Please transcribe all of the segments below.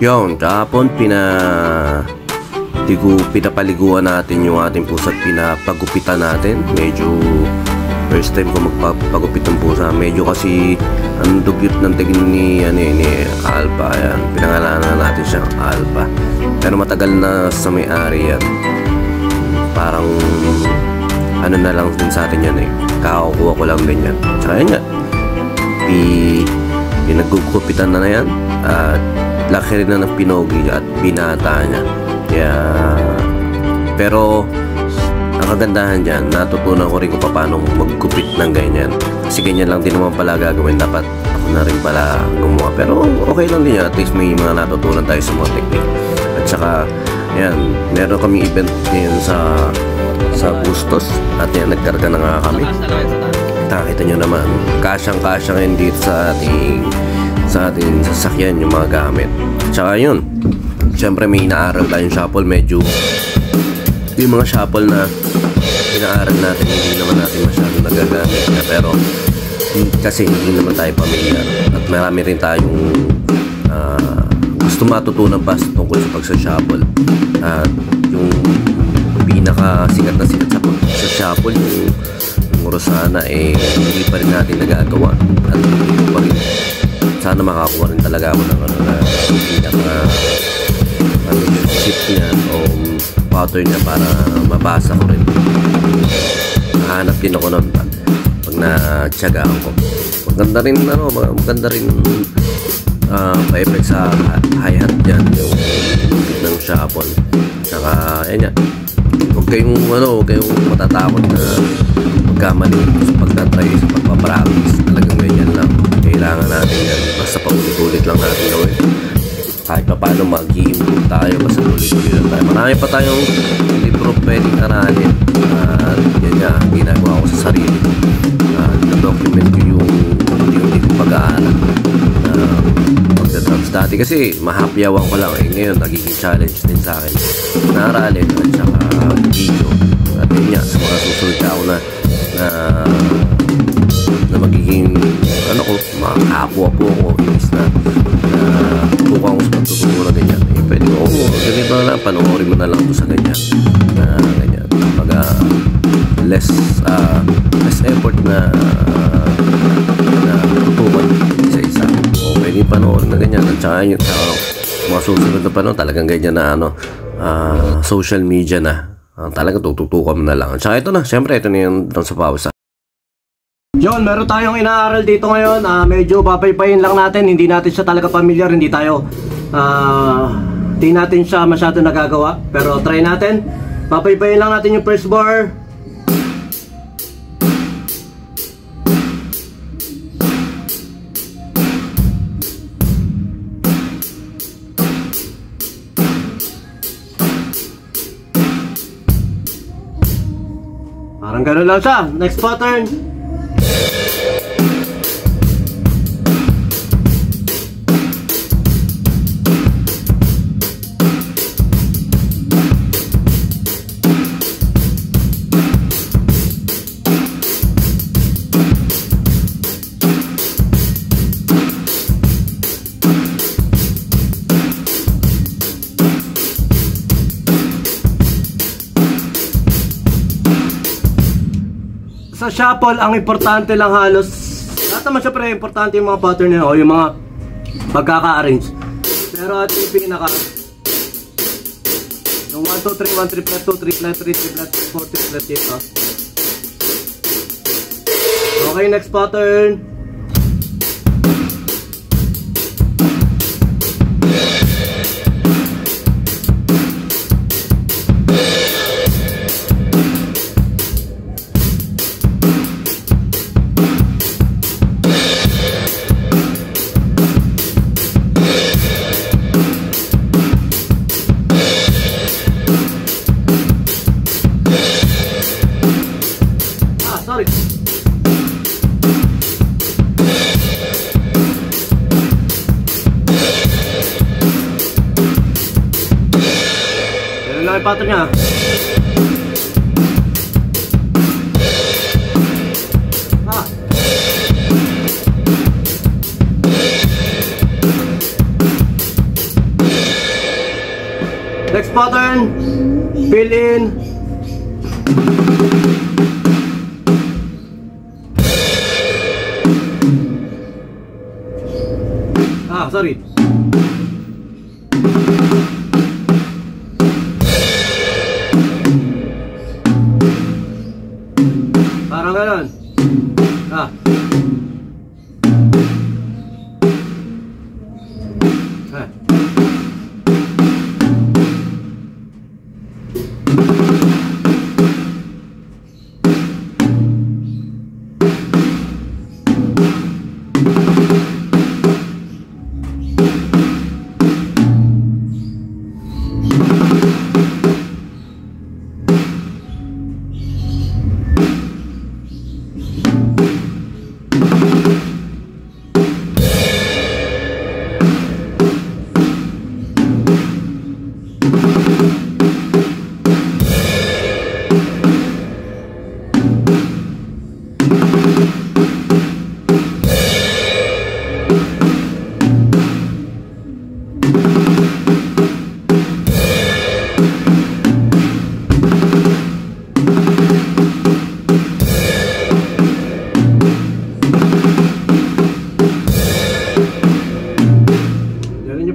Yun, kahapon pinapaliguan natin yung ating pusa at pinapagupitan natin. Medyo first time ko magpapagupit ng pusa. Medyo kasi ang dugyot ng tingin ni Alpha. Ayan, pinangalanan natin siyang Alpha. Pero matagal na sa may-ari yan. Parang ano na lang din sa atin yan eh. Kakakuha ko lang din yan. Tsaka yan nga, pinaggugupitan na yan. At laki rin na ng pinogi at binata niya. Kaya, pero ang kagandahan dyan, natutunan ko rin kung paano maggupit ng ganyan. Kasi ganyan lang din naman pala gagawin. Dapat ako na rin pala gumawa. Pero okay lang din yan. At least may mga natutunan tayo sa mga technique. At saka, yan, meron kami event ngayon sa Bustos. At yan, nagkarga na nga kami. Nakita nyo naman, kasyang-kasya ngayon dito sa ating sasakyan yung mga gamit. Tsaka yun, syempre may inaaral tayong shuffle. Medyo yung mga shuffle na inaaral natin, hindi naman natin masyado nagagamit na. Pero kasi hindi naman tayo pamilyar at marami rin tayong gusto matutunan pa tungkol sa pagsashuffle. At yung pinakasikat na sikat sa shuffle, yung Rosana, hindi pa rin natin nagagawa. At hindi pa rin, sana makakuha rin talaga ako ng pinaka shift niya o pattern niya para mabasa ko rin. Nahanap din ako nun pag natsagaan ko. Maganda rin pa-effect sa hi-hat dyan, yung ng shuffle. Saka yan yan, huwag kayong matatakot na magkamali sa pagtatry, sa pagpapractice. Talagang ganyan lang, kailangan natin yan. Basta paulit-ulit lang natin gawin. Kahit pa paano mag-i-improve tayo, basta ulit-ulit lang tayo. Marami pa tayong libro pwedeng aralin. Yan nga, ginagawa ko sa sarili. Na-document ko yung pag-aaral. Pagdadrums dati kasi mahapyawan ko lang. Ngayon nagiging challenge din sa akin na aralin at saka video. At yun nga, sa mga susunod ako na magiging makakapo po ako inis na tukang ko sa pagtuturo na ganyan. Pwede mo, ganito na lang, panoorin mo na lang ito sa ganyan. Ganyan. Pag less effort na tutukan isa-isa. Pwede panoorin na ganyan. At saka yun, mga susunod na panahon, talagang ganyan na social media na. Talagang tututukan mo na lang. At saka ito na, syempre ito na yung sa pausa. Yun, meron tayong inaaral dito ngayon. Medyo papaypayin lang natin. Hindi natin siya talaga familiar. Hindi natin siya masyado nagagawa. Pero try natin. Papaypayin lang natin yung first bar. Parang gano'n lang siya. Next pattern. Sa shuffle, ang importante lang halos, lahat naman syempre importante yung mga pattern nyo o yung mga pagkaka-arrange. Pero at yung pinaka, yung 1, 2, 3, 1 triplet, 2 triplet, 3 triplet, 4 triplet dito. Okay, next pattern. Pattern niya. Next pattern, fill in. Sorry. Parang ganon.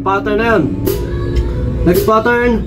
Pattern na yun. Next pattern.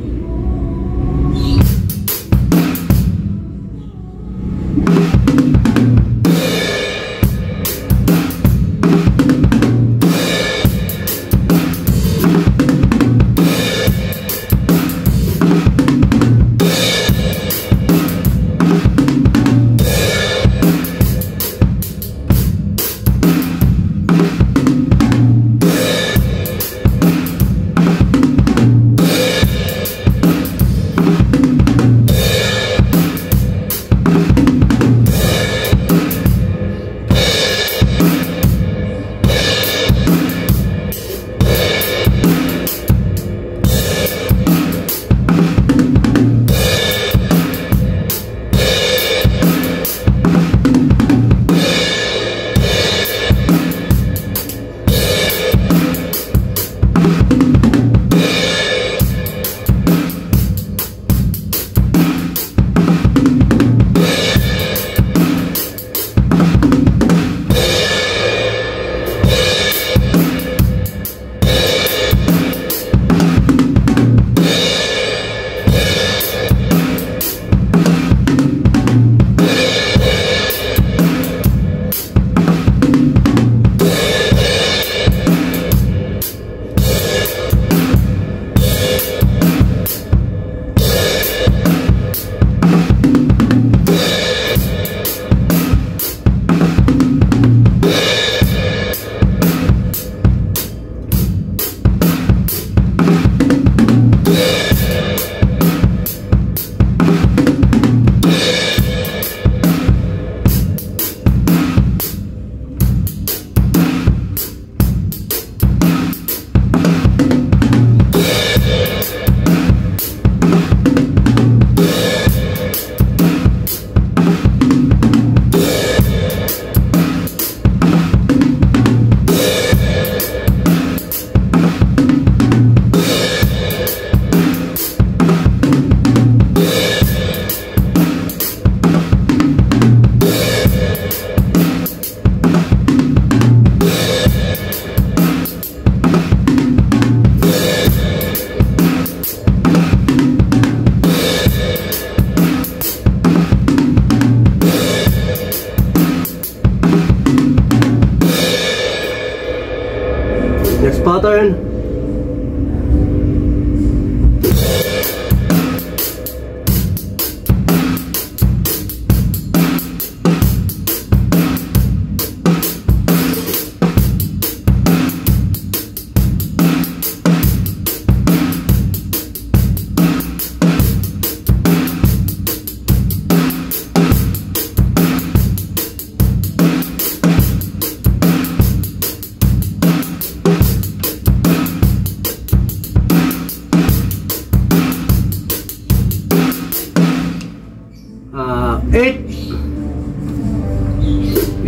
Next pattern.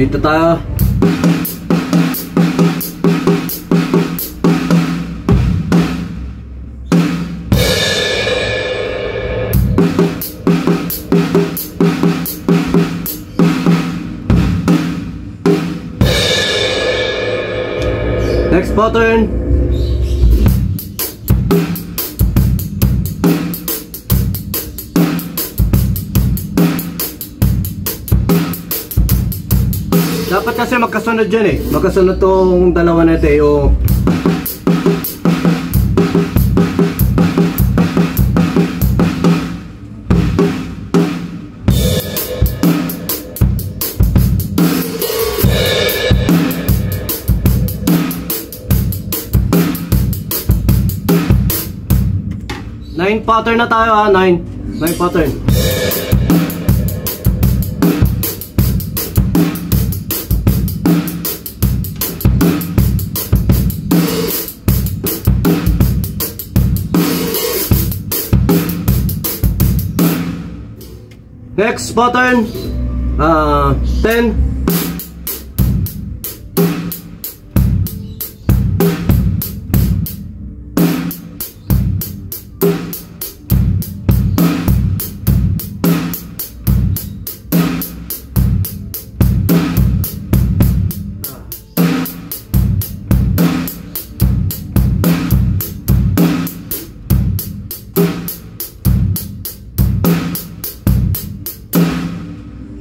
Dito tayo. pattern. Dapat kasi magkasunod dyan eh. Magkasunod tong dalawa na ito yung nine pattern na tayo ha. Nine pattern. Next pattern, 10.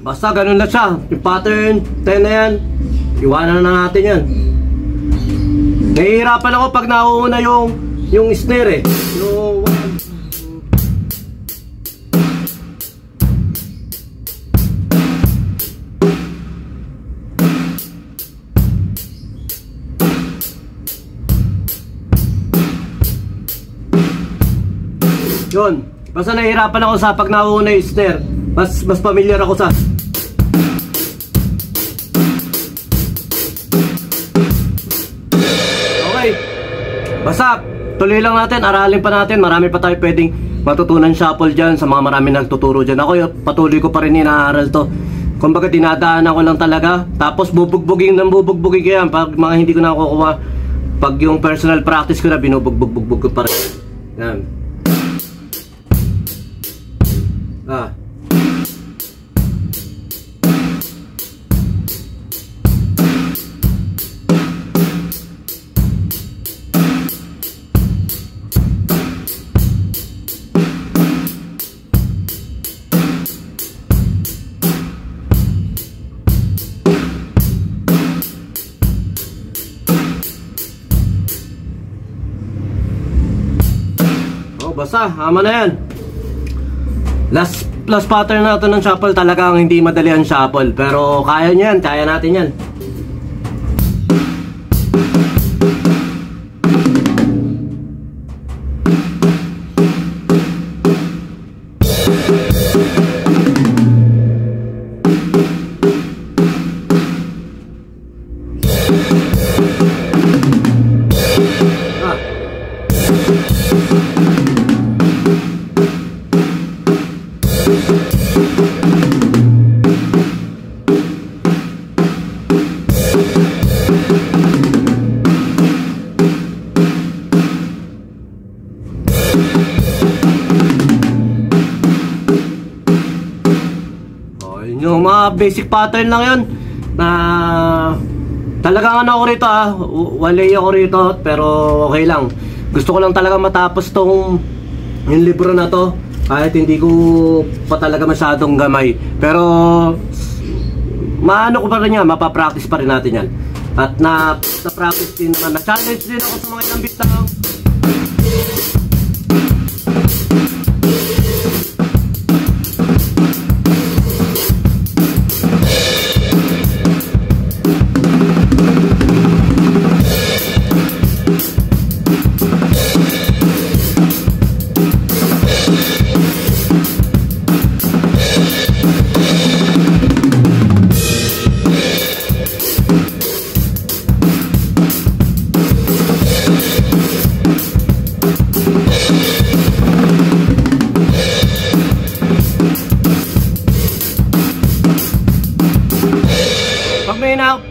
Basta ganun lang siya. Yung pattern 10 na yan, iwanan na natin yan. Nahihirapan ako pag nauuna yung snare eh. Yung yun. Basta nahihirapan ako sa pag nauuna yung snare. Mas familiar ako sa basta, tuloy lang natin, aralin pa natin. Marami pa tayo pwedeng matutunan shuffle dyan sa mga marami nagtuturo dyan. Ako patuloy ko pa rin inaaral to. Kumbaga dinadaanan ko lang talaga. Tapos bubugbugin ko yan. Pag mga hindi ko nakukuha, pag yung personal practice ko na binubugbog ko pa rin. Yan. Basta, ama na yan. Last pattern na ito ng shuffle. Talagang hindi madali ang shuffle. Pero kaya nyo yan, kaya natin yan. Yung mga basic pattern lang yun na talagang ano ako rito walay ako rito, pero okay lang. Gusto ko lang talaga matapos tong yung libro na to kahit hindi ko pa talaga masyadong gamay, pero maano ko pa rin yan, mapapractice pa rin natin yan. At na-practice din naman, na-challenge din ako sa mga ilang beat lang.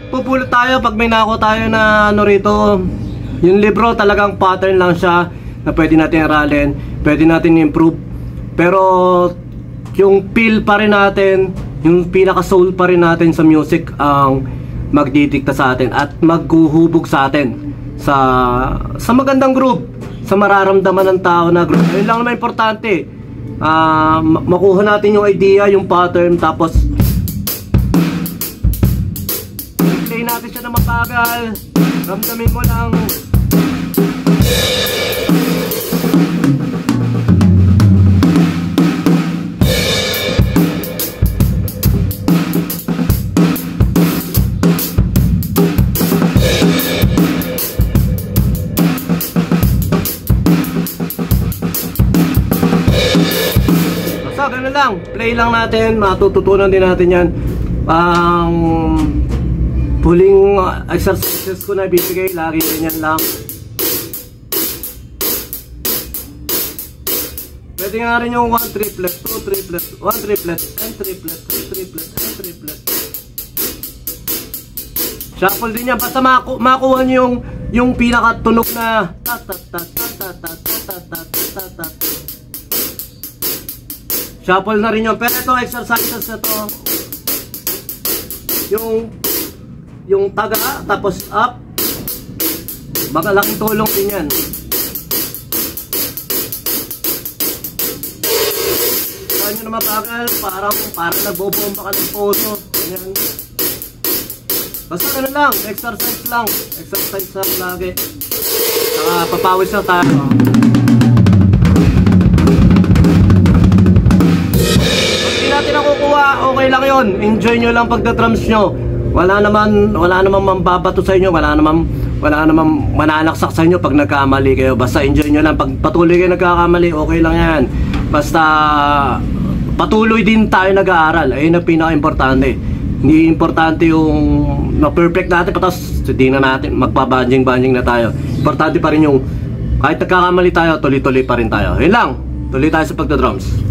Pupulot tayo pag may nako tayo na ano rito. Yung libro talagang pattern lang siya na pwede natin aralin, pwede natin improve. Pero yung feel pa rin natin, yung pinaka soul pa rin natin sa music ang magdidikta sa atin at maghuhubog sa atin. sa magandang groove, sa mararamdaman ng tao na groove. Ayun lang naman importante. Makuha natin yung idea, yung pattern, tapos play natin siya na mabagal. Ramdamin mo lang. Ganun lang, play lang natin, matututunan din natin yan. Huling exercises ko na ibibigay, lagi ganyan lang. Pwede nga rin yung 1 triplet, 2 triplet, 1 triplet, and triplet, 3 triplet, and triplet. Shuffle din yan, basta makuha nyo yung pinakatunog na tat tat tat tat tat tat tat tat tat tat. Shuffle na rin yun. Pero ito, exercises na to, yung taga, tapos up, malaking tulong din yan. Saan nyo na mabagal, parang nagbobomba ka ng puso. Yan. Basta ano lang, exercise lang. Exercise lang lagi. Saka papawis na tayo. Natin nakukuha, okay lang yon. Enjoy nyo lang pagda-drums nyo. Wala naman mambabato sa inyo, wala naman mananaksak sa inyo pag nagkamali kayo. Basta enjoy nyo lang. Pag patuloy kayo nagkakamali, okay lang yan. Basta patuloy din tayo nag-aaral. Ayun ang pinaka-importante. Hindi importante yung na-perfect natin, patas hindi na natin magpa-banjing na tayo. Importante pa rin yung kahit nagkakamali tayo, tuloy-tuloy pa rin tayo. Ayun lang, tuloy tayo sa pagda-drums.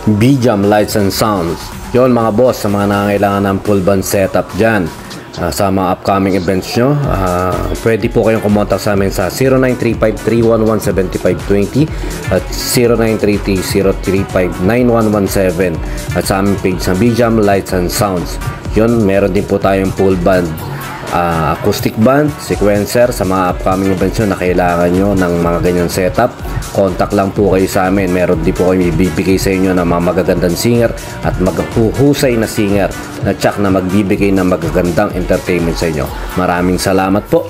B-Jam Lights and Sounds. Yon mga boss, sa mga nangangailangan ng full band setup dyan, sa mga upcoming events nyo, pwede po kayong kumontak sa amin sa 0935-311-7520 at 0933-035-9117 at sa aming page sa B-Jam Lights and Sounds. Yon, meron din po tayong full band acoustic band, sequencer sa mga upcoming events nyo na kailangan nyo ng mga ganyan setup. Contact lang po kayo sa amin. Meron din po kami bibigay sa inyo ng mga magagandang singer at maghuhusay na singer na tsak na magbibigay ng magagandang entertainment sa inyo. Maraming salamat po.